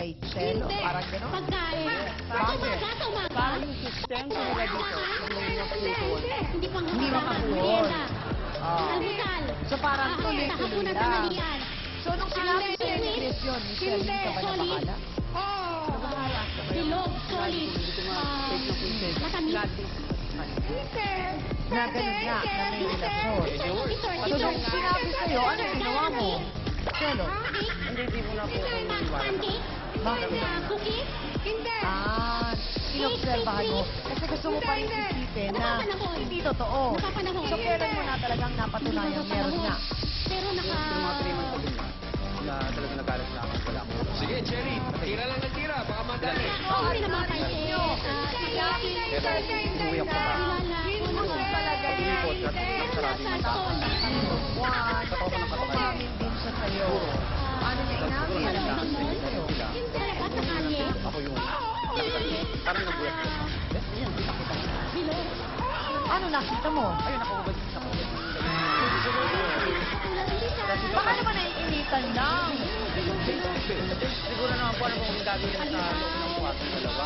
kay Chelo? Hindi. Parang gano'n? Pagkain. Bakit? Sa umaga. Parang yung system sa nila dito. Hindi pang Hindi hapon. makapon. Merienda. Ah. Almusal. So parang Ah, tuloy-tuloy hapunan, lang. tanghalian. So nung sinabi Hindi. sa'yo ni Chris yun, Michelle, hindi ka ba na Solid. bahala? Bilog, solid. Matamis. Na ganun nga, na may relasyon. So nung sinabi sa'yo, ano ginawa mo? Chelo? Hindi mo na po kung iwan. Pancake? Bakit? Cookies? Hindi. Ah, inobserbahan mo. Kasi gusto mo pa rin isipin na hindi totoo. Napapanahon. So kailan mo na talagang napatunayan meron nga? Pero Yung mga 3 months ago na talaga nagalit na ako. Wala ko. Sige, Cherry. Tira lang ng tira. Baka madali. Oo, hindi naman pansin. Uwi ako pa. Talaga Inikot at sarado yung tao. buwan, Sa ko ng katawan. umamin din siya sa'yo. Ano niya inamin? Ano niya sinabi sa'yo? Ako yung parang nag-work ko. Yan, kita-kita. Ano nakita mo? Ayun, nakahubad sa ko. Baka naman naiinitan lang. Siguro naman po ano kung gagawin sa loob ng buwatong dalawa.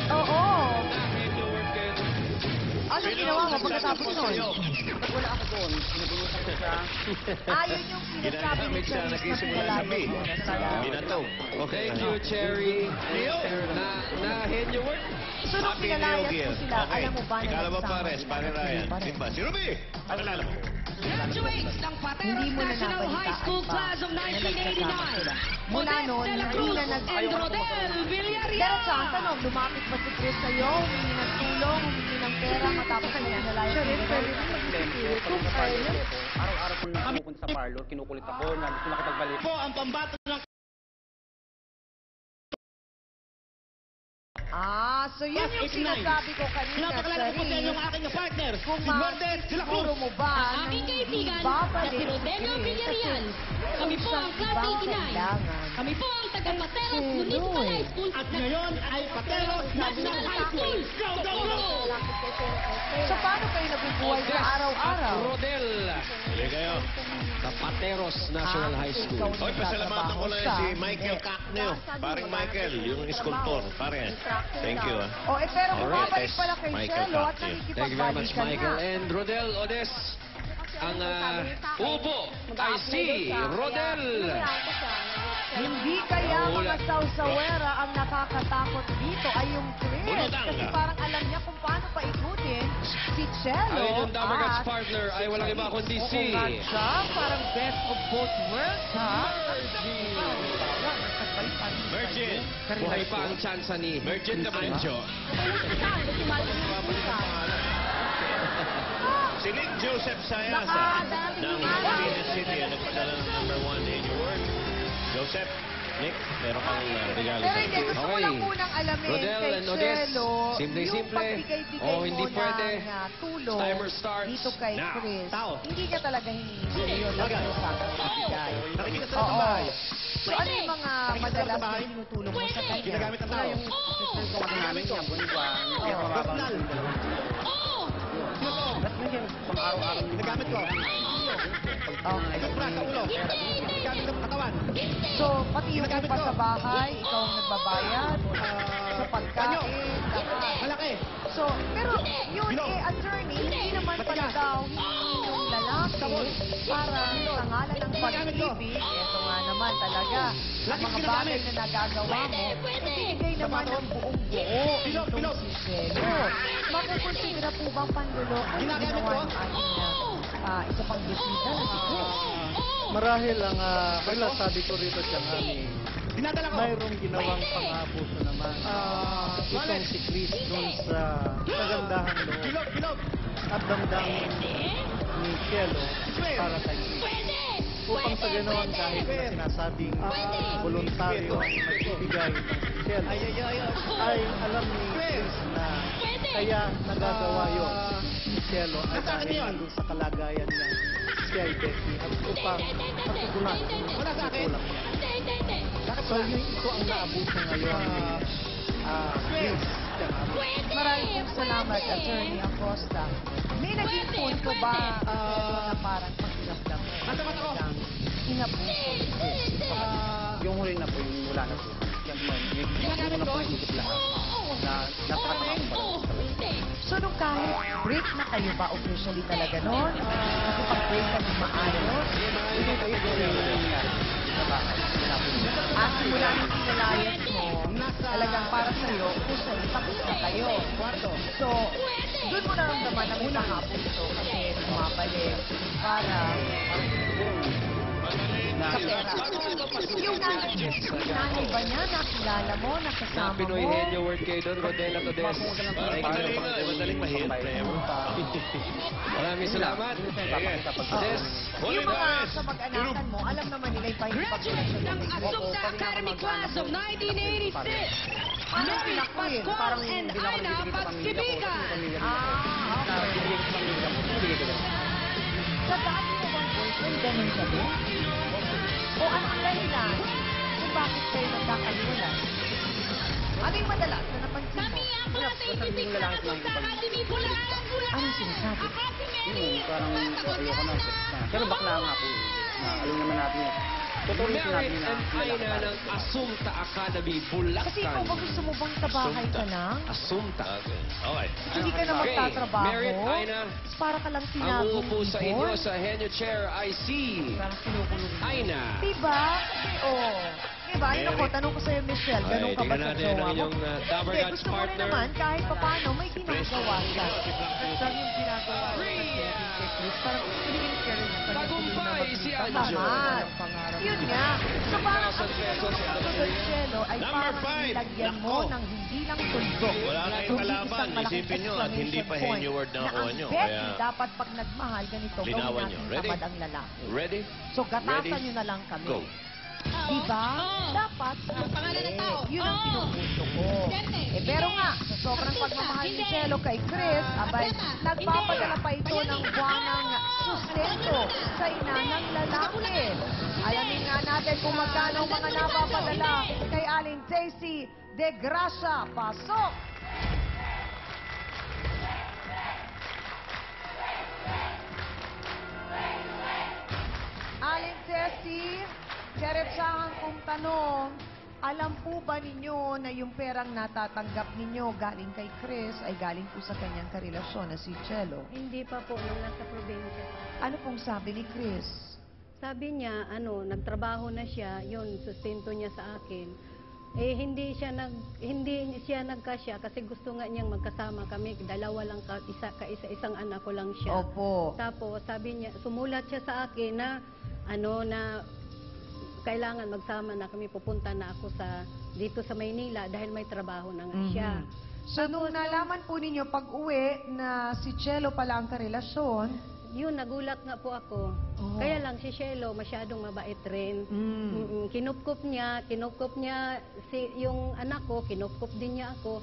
Oo. Ano ginawa mo pagkatapos nun? Pag wala ako doon, pinabunutan ko siya. Yun yung sinasabi ni Ginamit siya, Charis na nagsisimula sa pinalayo B. mo na sila. Binatog. Okay. Thank you, Cherry. Na-head your work? So nung Happy New pinalayas Year. mo sila, Okay. alam mo ba na Ikaw naman nagsama pares, sila? pare Ryan. Hindi pa rin. Simba. Si Ruby! Ano alam mo? Graduates ng Pateros Hindi mo na National High nabalitaan School pa Class of na nagsasama sila. 1989. Mula Odette noon, de la hindi Cruz na and Rodel Villarreal. Diretso ang tanong, lumapit ba si Chris sa'yo? Humingi ng tulong, humingi ng pera, matapos na pinalayas mo Kung araw-araw kung pupunta sa parlor, kinukulit ako, na gusto nakipagbalik. Po, ang pambato ng... So yun yung sinasabi ko kanina, Pinapakalala ko po sa inyo ang Charis. aking partner, Kung si Lourdes de la Cruz. siguro mo ba Ang na aming hindi kaibigan na babalik si Rodelio Chris Villarreal. kasi Kami po ang Club ibang 89. kailangan. Kami po ang taga-Pateros Chelo Municipal eh. High School. At ngayon ay Pateros National High School. Go, go, go! So paano kayo nabubuhay sa araw-araw? Rodel. Sige kayo. Sa Pateros National High School. Hoy, pasalamatan ko na si Michael Cacneo. Paring Michael, yung eskultor. Pare, thank you. Pero Alright, bumabalik pala kay Michael Chelo at Cacneo. Thank you very much, nakikipagbalikan Michael. na. And Rodel Odes, ang upo ay si Rodel. Hindi kaya Wala. mga sawsawera ang nakakatakot dito ay yung Chris. Bunotang Kasi ka. parang alam niya kung paano paikutin si Chelo. Ang inyong Dabarkats at partner ay walang iba kundi si... Oo nga siya, parang best of both worlds, ha? Virgin. Buhay pa ang tsansa ni Virgin Camacho. Si Nick Joseph Sayasa ng Pilipinas City ang nagpadala ng #1 in your work. Joseph, Nick, meron kang regalo Pero sa hindi, gusto ko Okay. lang munang alamin Rodel kay and Odes, Chelo, simple-simple. yung pagbigay-bigay O, hindi mo pwede. ng tulong Timer starts dito kay now. Chris. Tao. Hindi niya talaga hiningi sa'yo yun. Lagi mo sa akin pagbigay. Nakikita sa Oo. bahay. So ano yung mga madalas na tinutulong mo sa kanya? Ginagamit ang tao. Yung kumakain namin niya, buwan-buwan, kaya mababang yung dalawa. Ba't mo yan, pang araw-araw ginagamit ko? Okay. Sa ulo, ginagamit ng katawan. So, pati yung upa sa bahay, ikaw ang nagbabayad, sa pagkain, lahat. Malaki. So, pero yun attorney, hindi naman pala daw hihingi yung lalaki para sa ngalan ng pag-ibig. Ito nga naman talaga, ang mga bagay na nagagawa mo, ibigay naman ng buong buo itong si Chelo. Makukonsidera po bang panlulo ang ginawa ng ating isa pang bisita na si Chris? Marahil ang wala sabi ko rito siya nga ni Dinadala ko. mayroong ginawang pang-abuso naman. Itong si Chris dun sa kagandahang loob Bilog. at damdamin ni Chelo para kay Chris. Upang sa ganoon dahil sinasabing voluntaryo ang nagbibigay ng si Chelo ay alam ni Chris na kaya nagagawa yun si Chelo ay dahil nandun sa kalagayan niya si Becky at upang matugunan yung kulang niya. So ito ang naabuso ngayon ni Chris. Maraming salamat, Attorney Acosta. May naging punto ba na parang pakiramdam mo? Inabuso ni Chris? huli na po, yung wala na po. Yan po, yung una po yung isip lahat. Na napakatakas pa lang. So, nung kahit break na kayo ba officially talaga noon? Nakipag-break ka ng maayos? Hindi kayo po yung nangyari sa bahay. Wala po yun. At simula ng pinalayas mo, talagang para sa'yo, officially tapos na kayo. So, doon mo naramdaman na may kahapon ito kasi bumabalik para sa pera. Yung nanay ba niya, nakilala mo, nakasama mo? Pinoy Henyo word kayo doon, Rodela Todes. Madaling mahirap na yun. Maraming salamat. Des, Yung mga kamag-anakan mo, alam naman nila yung Graduate ng Assumpta Academy Class of 1986. Mary Pascual and Aina Pagsibigan. Sa dati mo bang boyfriend, ganun ka din? O anong dahilan kung bakit kayo nagkakalimulan? Ano yung madalas na napansin mo? Kami ang klase ibibig sa Assumpta Academy Bulacan, Bulacan. Anong sinasabi? Ako si Mary. Yun, parang ayoko na. Pero bakla nga po yun. Alam naman natin yun. Totoo yung sinabi Merit na and Aina ng Assumpta Academy, Bulacan. Kasi ikaw ba gusto mo bang sa bahay ka lang? Assumpta. Okay. Hindi ka na Okay, magtatrabaho? Merit, Aina. Para ka lang Ang sinabong uupo sa inyo sa Henyo Chair ay si Parang kinukulong. Aina. Diba? Oo. Diba? Yun ako, tanong ko sa'yo, Michelle, ganun ka ba tingnan sa natin jowa ang mo? inyong Dabber Hindi, Gods gusto mo rin partner. naman, kahit paano, may ginagawa siya. Saan yung ginagawa? Parang in-encourage pa niya Tagumpay si Anjo. Tama. pangarap. Yun nga. So parang ang 1,000 pesos si pinagkakaroon Andrea. ng Cielo ay Number parang five. nilagyan mo Nako. ng hindi lang tundo. Wala kayong kundi kalaban. isang malaking Isipin nyo at hindi pa exclamation henyo word na point nakuha nyo. ang bet Kaya dapat pag nagmahal ganito, gawin linawan natin nyo. Ready? tamad ang lalaki. Ready? So gatasan Ready? nyo na lang kami. Go. Diba? Oo. Dapat Ang pangalan ng tao. Yun ang Oo. pinupuso ko. Siyempre. Pero nga, sa sobrang pagmamahal ni Cielo kay Chris, abay, nagpapadala pa ito ng buwanang sustento sa ina ng lalaki. Alamin nga natin kung magkano ang mga napapadala kay Aling Daisy De Gracia. Pasok! Aling Daisy, diretsahan kong tanong, alam po ba ninyo na yung perang natatanggap ninyo galing kay Chris ay galing po sa kanyang karelasyon na si Cielo? Hindi pa po, nung nasa probinsya. Ano pong sabi ni Chris? Sabi niya, nagtrabaho na siya, yun, sustento niya sa akin. Eh, hindi siya nagkasya kasi gusto nga niyang magkasama kami. Dalawa lang, isang anak ko lang siya. Opo. Tapos, sabi niya, sumulat siya sa akin na, na kailangan magsama na kami, pupunta na ako dito sa Maynila dahil may trabaho na nga siya. So, nung nalaman po ninyo pag-uwi na si Cielo pala ang karelasyon, Yun, nagulat nga po ako. Oo. Kaya lang si Cielo masyadong mabait rin. Kinupkup niya yung anak ko, kinupkup din niya ako.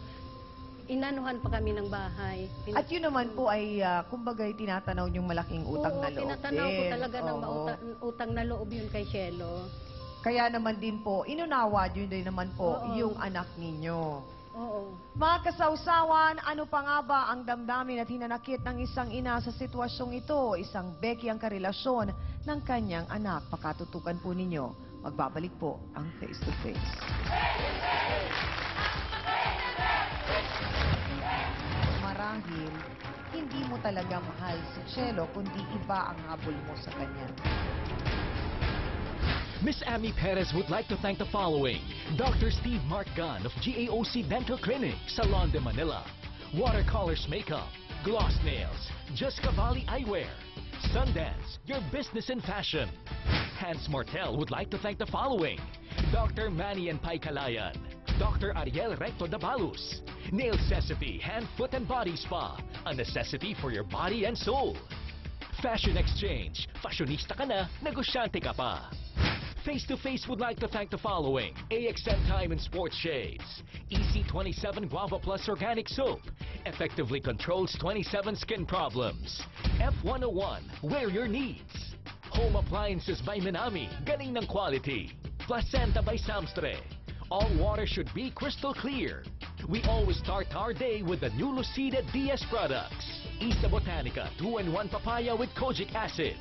Inanuhan pa kami ng bahay. at yun naman po ay, kumbaga, tinatanaw yung malaking utang na loob tinatanaw ko din. talaga ng Oo. utang na loob yun kay Cielo. Kaya naman din po, inunawa yun din naman po Oo. yung anak ninyo. Oo. Mga kasawsawan, ano pa nga ba ang damdamin at hinanakit ng isang ina sa sitwasyong ito? Isang Becky ang karelasyon ng kanyang anak. Pakatutukan po ninyo. Magbabalik po ang Face to Face. Marahil, hindi mo talaga mahal si Cielo, kundi iba ang habol mo sa kanya. Miss Amy Perez would like to thank the following: Dr. Steve Mark Gunn of GAOC Dental Clinic, Salon de Manila, Watercolors Makeup, Gloss Nails, Just Cavalli Eyewear, Sundance, your business in fashion. Hans Martel would like to thank the following: Dr. Manny and Pai Kalayan, Dr. Ariel Recto Dabalus, Nail Necessity Hand, Foot and Body Spa, a necessity for your body and soul. Fashion Exchange, fashionista ka na, negosyante ka pa. Face to Face would like to thank the following: AXN Time and Sports Shades, EC27 Guava Plus Organic Soap, effectively controls 27 skin problems. F101, wear your needs. Home Appliances by Minami, galing ng quality. Placenta by Samstre, all water should be crystal clear. We always start our day with the new Lucida DS products. Isa Botanica 2-in-1 papaya with kojic acid.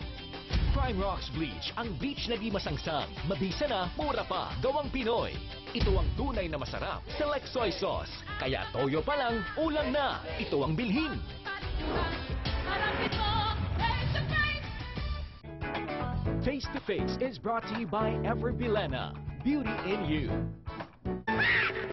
Prime Rocks Bleach, ang bleach na di masangsang. Mabisa na, mura pa, gawang Pinoy. Ito ang tunay na masarap. Select soy sauce. Kaya toyo pa lang, ulam na. Ito ang bilhin. Face to Face is brought to you by Ever Bilena. Beauty in You.